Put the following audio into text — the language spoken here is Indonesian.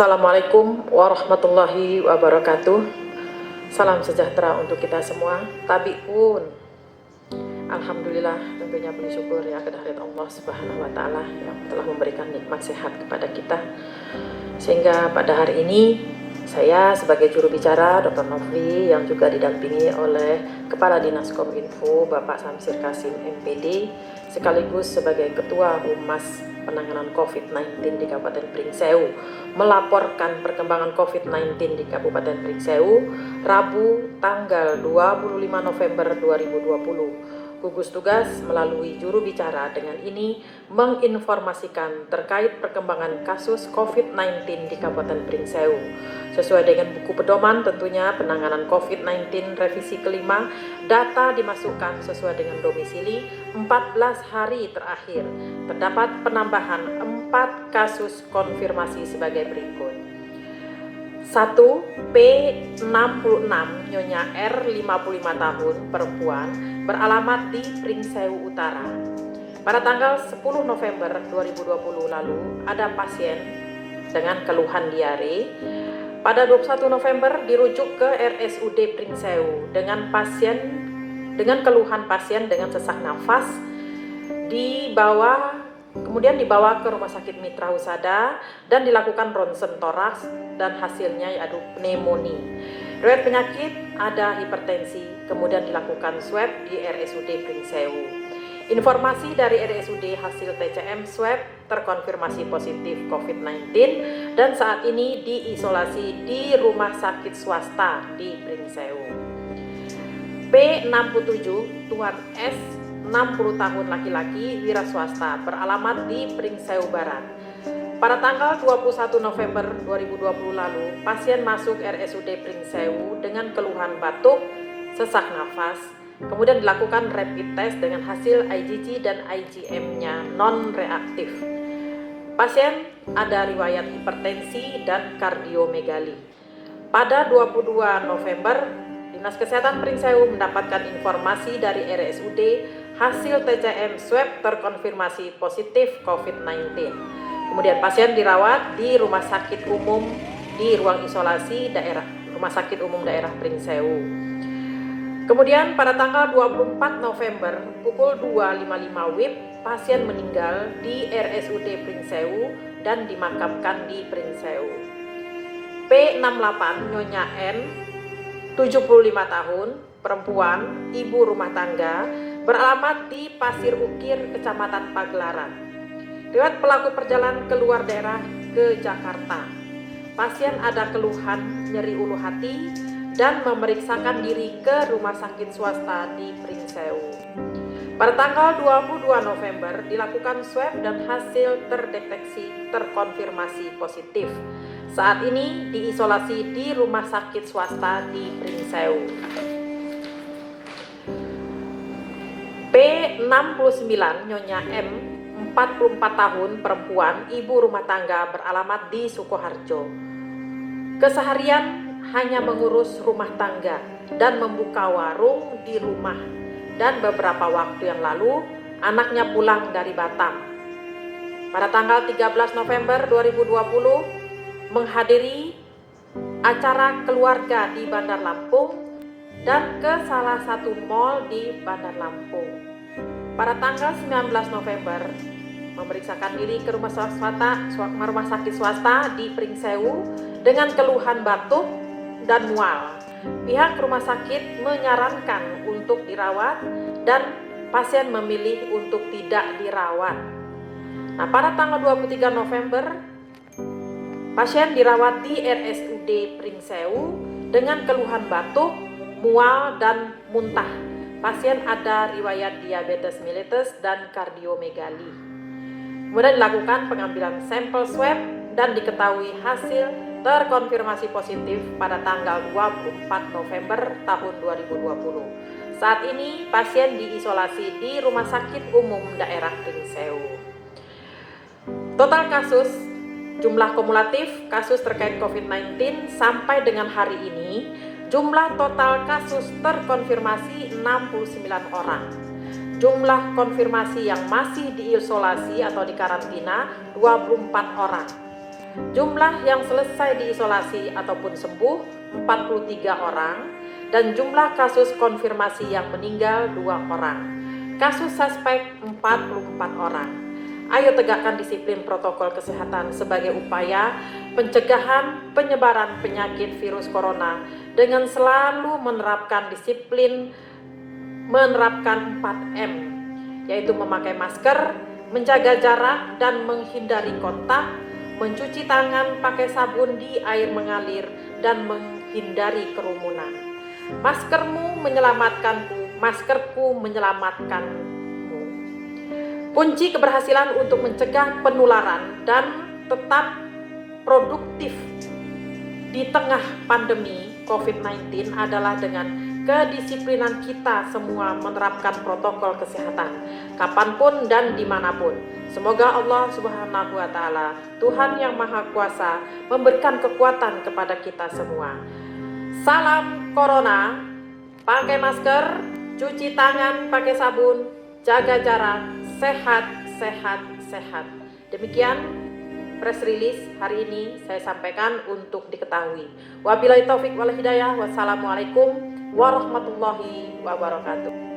Assalamualaikum warahmatullahi wabarakatuh. Salam sejahtera untuk kita semua. Tabi pun alhamdulillah, tentunya puji syukur ya kehadirat Allah Subhanahu wa taala yang telah memberikan nikmat sehat kepada kita. Sehingga pada hari ini saya sebagai juru bicara Dr. Nofli yang juga didampingi oleh Kepala Dinas Kominfo Bapak Samsir Kasim MPD sekaligus sebagai Ketua Humas Penanganan COVID-19 di Kabupaten Pringsewu melaporkan perkembangan COVID-19 di Kabupaten Pringsewu Rabu tanggal 25 November 2020. Gugus tugas melalui juru bicara dengan ini menginformasikan terkait perkembangan kasus COVID-19 di Kabupaten Pringsewu. Sesuai dengan buku pedoman tentunya penanganan COVID-19 revisi kelima, data dimasukkan sesuai dengan domisili 14 hari terakhir. Terdapat penambahan 4 kasus konfirmasi sebagai berikut. 1. P66 Nyonya R 55 tahun perempuan beralamat di Pringsewu Utara. Pada tanggal 10 November 2020 lalu ada pasien dengan keluhan diare. Pada 21 November dirujuk ke RSUD Pringsewu dengan keluhan pasien dengan sesak nafas, kemudian dibawa ke Rumah Sakit Mitra Husada dan dilakukan ronsen toraks dan hasilnya yaitu pneumonia. Riwayat penyakit ada hipertensi, kemudian dilakukan swab di RSUD Pringsewu. Informasi dari RSUD hasil TCM swab terkonfirmasi positif COVID-19 dan saat ini diisolasi di rumah sakit swasta di Pringsewu. P67 Tuan S 60 tahun laki-laki wira swasta beralamat di Pringsewu Barat. Pada tanggal 21 November 2020 lalu, pasien masuk RSUD Pringsewu dengan keluhan batuk, sesak nafas, kemudian dilakukan rapid test dengan hasil IgG dan IgM-nya non-reaktif. Pasien ada riwayat hipertensi dan kardiomegali. Pada 22 November, Dinas Kesehatan Pringsewu mendapatkan informasi dari RSUD hasil TCM swab terkonfirmasi positif COVID-19. Kemudian pasien dirawat di Rumah Sakit Umum di ruang isolasi Rumah Sakit Umum Daerah Pringsewu. Kemudian pada tanggal 24 November pukul 2.55 WIB pasien meninggal di RSUD Pringsewu dan dimakamkan di Pringsewu. P68 Nyonya N 75 tahun perempuan ibu rumah tangga beralamat di Pasir Ukir Kecamatan Pagelaran. Riwayat pelaku perjalanan keluar daerah ke Jakarta. Pasien ada keluhan nyeri ulu hati dan memeriksakan diri ke rumah sakit swasta di Pringsewu. Pada tanggal 22 November dilakukan swab dan hasil terkonfirmasi positif. Saat ini diisolasi di rumah sakit swasta di Pringsewu. P69 Nyonya M 44 tahun perempuan ibu rumah tangga beralamat di Sukoharjo. Keseharian hanya mengurus rumah tangga dan membuka warung di rumah, dan beberapa waktu yang lalu anaknya pulang dari Batam. Pada tanggal 13 November 2020 menghadiri acara keluarga di Bandar Lampung dan ke salah satu mal di Bandar Lampung. Pada tanggal 19 November memeriksakan diri ke rumah sakit swasta di Pringsewu dengan keluhan batuk dan mual. Pihak rumah sakit menyarankan untuk dirawat dan pasien memilih untuk tidak dirawat. Nah, pada tanggal 23 November pasien dirawat di RSUD Pringsewu dengan keluhan batuk, mual dan muntah. Pasien ada riwayat diabetes mellitus dan kardiomegali. Kemudian dilakukan pengambilan sampel swab dan diketahui hasil terkonfirmasi positif pada tanggal 24 November tahun 2020. Saat ini pasien diisolasi di Rumah Sakit Umum Daerah Pringsewu. Total kasus, jumlah kumulatif kasus terkait COVID-19 sampai dengan hari ini, jumlah total kasus terkonfirmasi 69 orang. Jumlah konfirmasi yang masih diisolasi atau dikarantina 24 orang. Jumlah yang selesai diisolasi ataupun sembuh 43 orang, dan jumlah kasus konfirmasi yang meninggal 2 orang. Kasus suspek 44 orang. Ayo tegakkan disiplin protokol kesehatan sebagai upaya pencegahan penyebaran penyakit virus corona dengan selalu menerapkan 4M, yaitu memakai masker, menjaga jarak dan menghindari kontak, mencuci tangan pakai sabun di air mengalir, dan menghindari kerumunan. Maskermu menyelamatkanku, maskerku menyelamatkanmu. Kunci keberhasilan untuk mencegah penularan dan tetap produktif di tengah pandemi COVID-19 adalah dengan kedisiplinan kita semua menerapkan protokol kesehatan kapanpun dan dimanapun. Semoga Allah Subhanahu wa Ta'ala, Tuhan yang Maha Kuasa, memberikan kekuatan kepada kita semua. Salam Corona, pakai masker, cuci tangan pakai sabun, jaga jarak, sehat, sehat, sehat. Demikian press release hari ini saya sampaikan untuk diketahui. Wabillahi taufik wal hidayah. Wassalamualaikum warahmatullahi wabarakatuh.